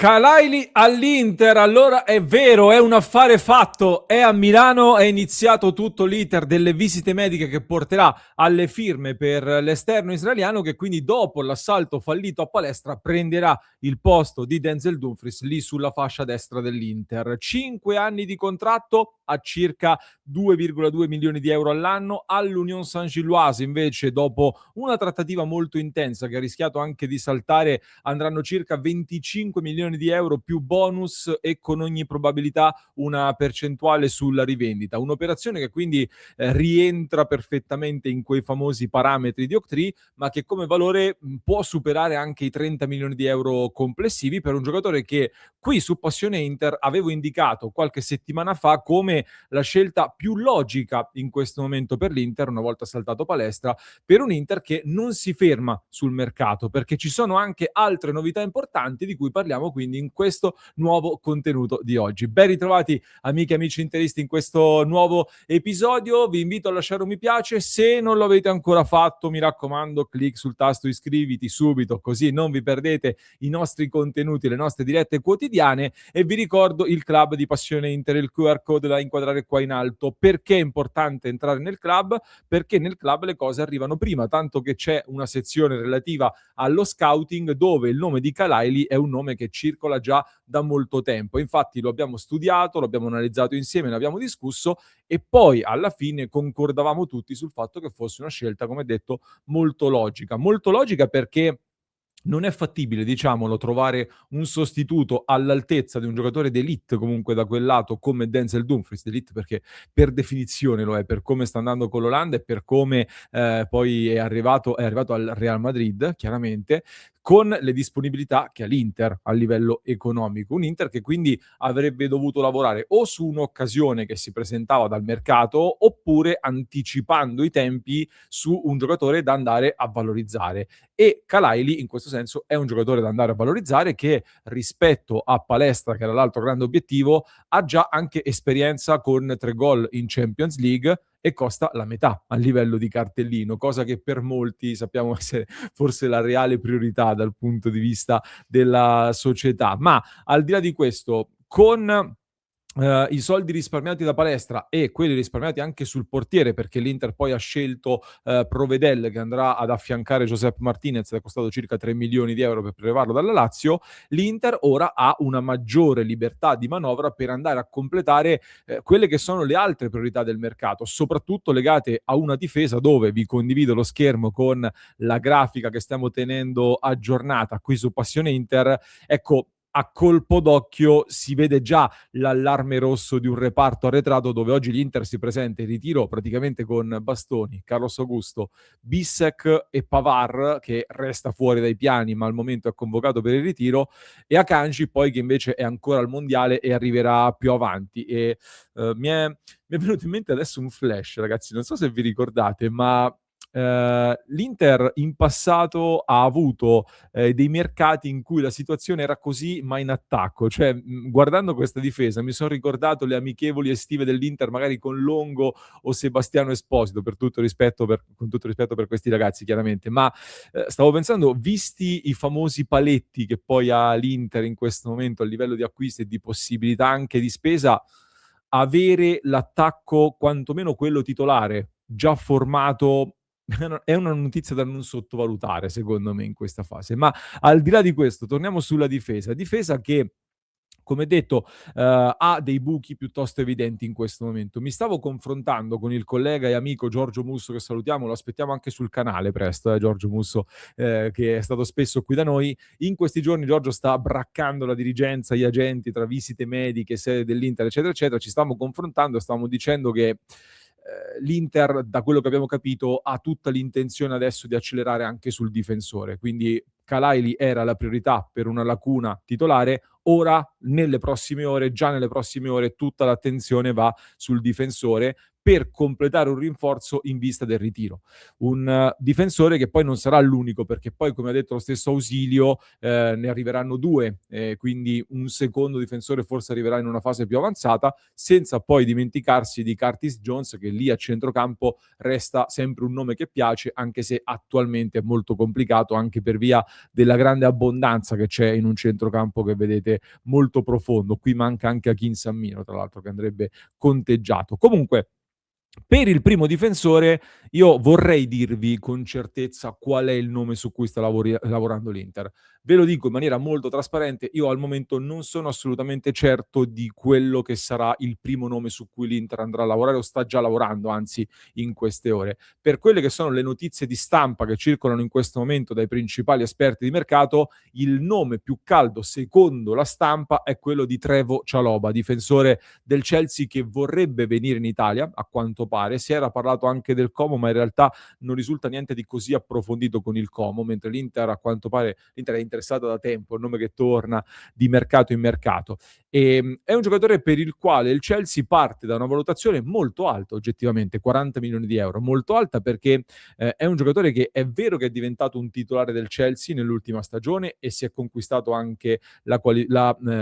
Kalaili all'Inter, allora è vero, è un affare fatto, è a Milano, è iniziato tutto l'iter delle visite mediche che porterà alle firme per l'esterno israeliano che quindi dopo l'assalto fallito a Palestra prenderà il posto di Denzel Dumfries lì sulla fascia destra dell'Inter. 5 anni di contratto a circa 2,2 milioni di euro all'anno. All'Union Saint-Gilloise invece, dopo una trattativa molto intensa che ha rischiato anche di saltare, andranno circa 25 milioni di euro più bonus e con ogni probabilità una percentuale sulla rivendita. Un'operazione che quindi rientra perfettamente in quei famosi parametri di Octree, ma che come valore può superare anche i 30 milioni di euro complessivi per un giocatore che qui su Passione Inter avevo indicato qualche settimana fa come la scelta più logica in questo momento per l'Inter, una volta saltato Palestra, per un Inter che non si ferma sul mercato, perché ci sono anche altre novità importanti di cui parliamo quindi in questo nuovo contenuto di oggi. Ben ritrovati amiche e amici interisti in questo nuovo episodio, vi invito a lasciare un mi piace, se non lo avete ancora fatto mi raccomando clic sul tasto iscriviti subito così non vi perdete i nostri contenuti, le nostre dirette quotidiane e vi ricordo il club di Passione Inter, il QR code da inquadrare qua in alto. Perché è importante entrare nel club? Perché nel club le cose arrivano prima, tanto che c'è una sezione relativa allo scouting dove il nome di Kalaili è un nome che circola già da molto tempo. Infatti lo abbiamo studiato, lo abbiamo analizzato insieme, ne abbiamo discusso e poi alla fine concordavamo tutti sul fatto che fosse una scelta, come detto, molto logica. Molto logica perché non è fattibile, diciamolo, trovare un sostituto all'altezza di un giocatore d'élite comunque da quel lato come Denzel Dumfries, d'élite perché per definizione lo è, per come sta andando con l'Olanda e per come poi è arrivato al Real Madrid, chiaramente, con le disponibilità che ha l'Inter a livello economico. Un Inter che quindi avrebbe dovuto lavorare o su un'occasione che si presentava dal mercato oppure anticipando i tempi su un giocatore da andare a valorizzare e Kalaili in questo senso è un giocatore da andare a valorizzare che rispetto a Palestra, che era l'altro grande obiettivo, ha già anche esperienza con 3 gol in Champions League e costa la metà a livello di cartellino, cosa che per molti sappiamo essere forse la reale priorità dal punto di vista della società. Ma al di là di questo, con i soldi risparmiati da Palestra e quelli risparmiati anche sul portiere, perché l'Inter poi ha scelto Provedel che andrà ad affiancare Josep Martinez, è costato circa 3 milioni di euro per prelevarlo dalla Lazio, l'Inter ora ha una maggiore libertà di manovra per andare a completare quelle che sono le altre priorità del mercato, soprattutto legate a una difesa dove vi condivido lo schermo con la grafica che stiamo tenendo aggiornata qui su Passione Inter. Ecco, a colpo d'occhio si vede già l'allarme rosso di un reparto arretrato dove oggi l'Inter si presenta in ritiro praticamente con Bastoni, Carlos Augusto, Bissek e Pavard che resta fuori dai piani ma al momento è convocato per il ritiro e Akanji poi che invece è ancora al mondiale e arriverà più avanti e mi è venuto in mente adesso un flash ragazzi, non so se vi ricordate ma l'Inter in passato ha avuto dei mercati in cui la situazione era così ma in attacco, cioè guardando questa difesa mi sono ricordato le amichevoli estive dell'Inter magari con Longo o Sebastiano Esposito con tutto rispetto per questi ragazzi chiaramente, ma stavo pensando visti i famosi paletti che poi ha l'Inter in questo momento a livello di acquisti e di possibilità anche di spesa, avere l'attacco quantomeno quello titolare già formato è una notizia da non sottovalutare secondo me in questa fase. Ma al di là di questo, torniamo sulla difesa. Difesa che, come detto, ha dei buchi piuttosto evidenti in questo momento. Mi stavo confrontando con il collega e amico Giorgio Musso, che salutiamo, lo aspettiamo anche sul canale presto, Giorgio Musso, che è stato spesso qui da noi. In questi giorni Giorgio sta braccando la dirigenza, gli agenti tra visite mediche, sede dell'Inter, eccetera, eccetera. Ci stavamo confrontando e stavamo dicendo che l'Inter, da quello che abbiamo capito, ha tutta l'intenzione adesso di accelerare anche sul difensore. Quindi Kalaili era la priorità per una lacuna titolare, ora nelle prossime ore, già nelle prossime ore, tutta l'attenzione va sul difensore per completare un rinforzo in vista del ritiro. Un difensore che poi non sarà l'unico, perché poi, come ha detto lo stesso Ausilio, ne arriveranno due, quindi un secondo difensore forse arriverà in una fase più avanzata, senza poi dimenticarsi di Curtis Jones, che lì a centrocampo resta sempre un nome che piace, anche se attualmente è molto complicato, anche per via della grande abbondanza che c'è in un centrocampo che vedete molto profondo. Qui manca anche Akin Sammino, tra l'altro, che andrebbe conteggiato. Comunque, per il primo difensore io vorrei dirvi con certezza qual è il nome su cui sta lavorando l'Inter. Ve lo dico in maniera molto trasparente, io al momento non sono assolutamente certo di quello che sarà il primo nome su cui l'Inter andrà a lavorare, o sta già lavorando, anzi, in queste ore. Per quelle che sono le notizie di stampa che circolano in questo momento dai principali esperti di mercato, il nome più caldo secondo la stampa è quello di Trevoh Chalobah, difensore del Chelsea che vorrebbe venire in Italia, a quanto pare. Si era parlato anche del Como, ma in realtà non risulta niente di così approfondito con il Como, mentre l'Inter, a quanto pare, l'Inter è interessata da tempo, è un nome che torna di mercato in mercato. È un giocatore per il quale il Chelsea parte da una valutazione molto alta, oggettivamente, 40 milioni di euro, molto alta, perché è un giocatore che è vero che è diventato un titolare del Chelsea nell'ultima stagione e si è conquistato anche la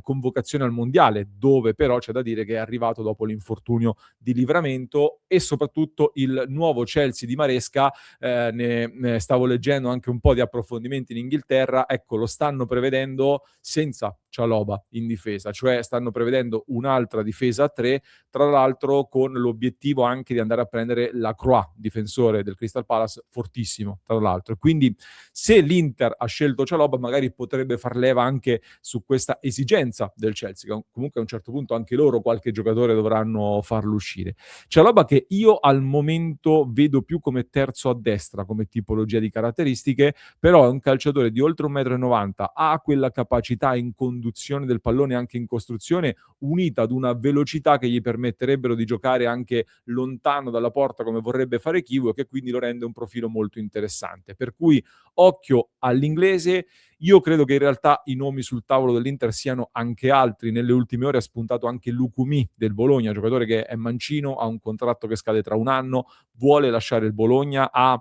convocazione al mondiale, dove però c'è da dire che è arrivato dopo l'infortunio di Livramento, e soprattutto il nuovo Chelsea di Maresca, ne stavo leggendo anche un po' di approfondimenti in Inghilterra, ecco, lo stanno prevedendo senza Chalobah in difesa, cioè stanno prevedendo un'altra difesa a 3, tra l'altro con l'obiettivo anche di andare a prendere Lacroix, difensore del Crystal Palace, fortissimo tra l'altro. Quindi se l'Inter ha scelto Chalobah, magari potrebbe far leva anche su questa esigenza del Chelsea, che comunque a un certo punto anche loro qualche giocatore dovranno farlo uscire. Chalobah, che io al momento vedo più come terzo a destra come tipologia di caratteristiche, però è un calciatore di oltre 1,90 m, ha quella capacità in conduzione del pallone anche in costruzione, unita ad una velocità che gli permetterebbero di giocare anche lontano dalla porta come vorrebbe fare Kiwior, e che quindi lo rende un profilo molto interessante. Per cui occhio all'inglese. Io credo che in realtà i nomi sul tavolo dell'Inter siano anche altri. Nelle ultime ore ha spuntato anche Lukumi del Bologna, giocatore che è mancino, ha un contratto che scade tra un anno, vuole lasciare il Bologna, ha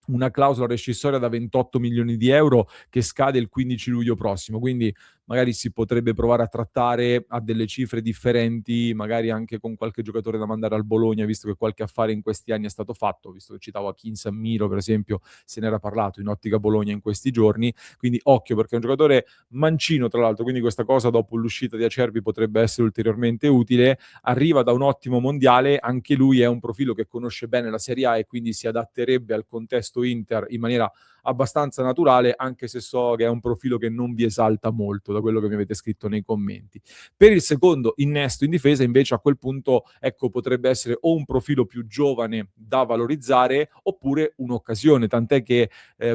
una clausola rescissoria da 28 milioni di euro che scade il 15 luglio prossimo, quindi magari si potrebbe provare a trattare a delle cifre differenti, magari anche con qualche giocatore da mandare al Bologna, visto che qualche affare in questi anni è stato fatto, visto che citavo Akin Sammino, per esempio, se ne era parlato in ottica Bologna in questi giorni, quindi occhio, perché è un giocatore mancino tra l'altro, quindi questa cosa dopo l'uscita di Acerbi potrebbe essere ulteriormente utile. Arriva da un ottimo mondiale, anche lui è un profilo che conosce bene la Serie A e quindi si adatterebbe al contesto Inter in maniera abbastanza naturale, anche se so che è un profilo che non vi esalta molto da quello che mi avete scritto nei commenti. Per il secondo innesto in difesa invece, a quel punto, ecco, potrebbe essere o un profilo più giovane da valorizzare oppure un'occasione, tant'è che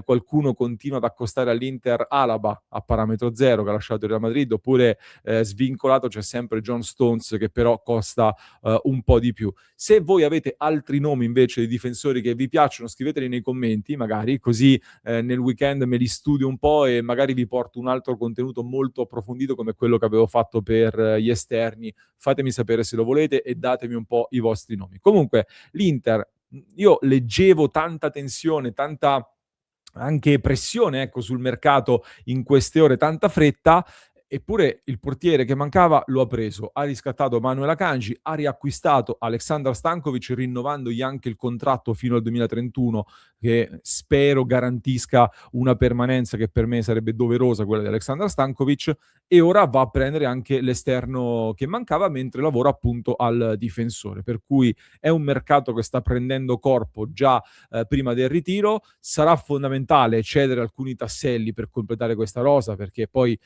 qualcuno continua ad accostare all'Inter Alaba a parametro zero, che ha lasciato il Real Madrid, oppure svincolato c'è sempre John Stones, che però costa un po' di più. Se voi avete altri nomi invece di difensori che vi piacciono, scriveteli nei commenti, magari così nel weekend me li studio un po' e magari vi porto un altro contenuto molto approfondito come quello che avevo fatto per gli esterni. Fatemi sapere se lo volete e datemi un po' i vostri nomi. Comunque l'Inter, io leggevo tanta tensione, tanta anche pressione, ecco, sul mercato in queste ore, tanta fretta. Eppure il portiere che mancava lo ha preso, ha riscattato Manuel Akanji, ha riacquistato Aleksandar Stankovic, rinnovandogli anche il contratto fino al 2031, che spero garantisca una permanenza che per me sarebbe doverosa, quella di Aleksandar Stankovic, e ora va a prendere anche l'esterno che mancava, mentre lavora appunto al difensore, per cui è un mercato che sta prendendo corpo già prima del ritiro. Sarà fondamentale cedere alcuni tasselli per completare questa rosa, perché poi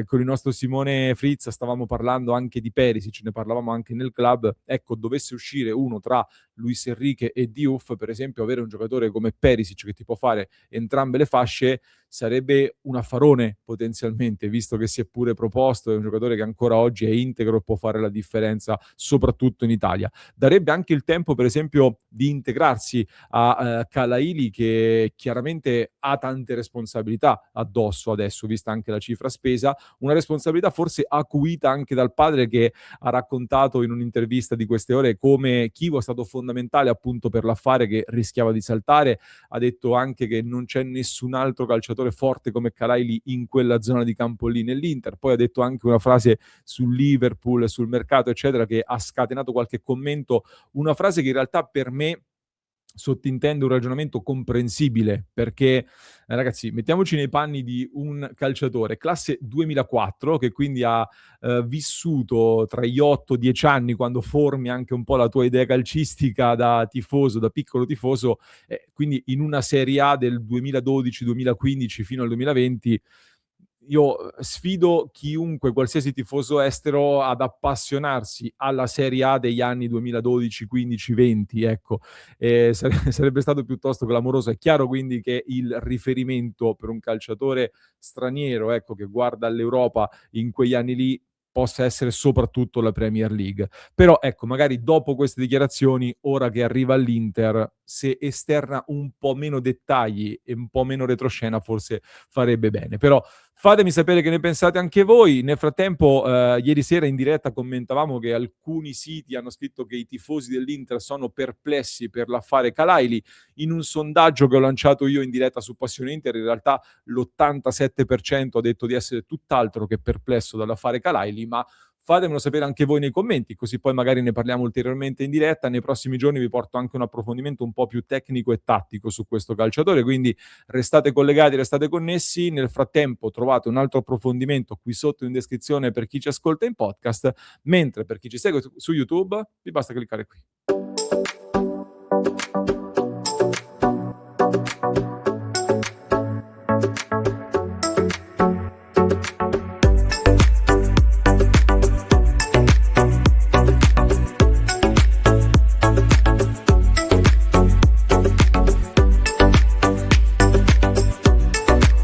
con il nostro Simone Frizz stavamo parlando anche di Perisic, ne parlavamo anche nel club. Ecco, dovesse uscire uno tra Luis Enrique e Diouf, per esempio, avere un giocatore come Perisic che ti può fare entrambe le fasce sarebbe un affarone potenzialmente, visto che si è pure proposto, è un giocatore che ancora oggi è integro e può fare la differenza, soprattutto in Italia. Darebbe anche il tempo, per esempio, di integrarsi a Calaili, che chiaramente ha tante responsabilità addosso adesso, vista anche la cifra spesa, una responsabilità forse acuita anche dal padre, che ha raccontato in un'intervista di queste ore come Chivo è stato fondamentale appunto per l'affare che rischiava di saltare. Ha detto anche che non c'è nessun altro calciatore forte come Calaili in quella zona di campo lì nell'Inter. Poi ha detto anche una frase sul Liverpool, sul mercato, eccetera, che ha scatenato qualche commento, una frase che in realtà per me sottintende un ragionamento comprensibile, perché ragazzi, mettiamoci nei panni di un calciatore classe 2004, che quindi ha vissuto tra gli 8-10 anni, quando formi anche un po' la tua idea calcistica da tifoso, da piccolo tifoso, quindi in una Serie A del 2012-2015 fino al 2020. Io sfido chiunque, qualsiasi tifoso estero, ad appassionarsi alla Serie A degli anni 2012, 15, 20, ecco. Sarebbe stato piuttosto clamoroso. È chiaro quindi che il riferimento per un calciatore straniero, ecco, che guarda all'Europa in quegli anni lì, possa essere soprattutto la Premier League. Però ecco, magari dopo queste dichiarazioni, ora che arriva all'Inter, se esterna un po' meno dettagli e un po' meno retroscena, forse farebbe bene. Però fatemi sapere che ne pensate anche voi. Nel frattempo, ieri sera in diretta commentavamo che alcuni siti hanno scritto che i tifosi dell'Inter sono perplessi per l'affare Calaili. In un sondaggio che ho lanciato io in diretta su Passione Inter, in realtà l'87% ha detto di essere tutt'altro che perplesso dall'affare Calaili, ma fatemelo sapere anche voi nei commenti, così poi magari ne parliamo ulteriormente in diretta. Nei prossimi giorni vi porto anche un approfondimento un po' più tecnico e tattico su questo calciatore, quindi restate collegati, restate connessi. Nel frattempo trovate un altro approfondimento qui sotto in descrizione per chi ci ascolta in podcast, mentre per chi ci segue su YouTube vi basta cliccare qui.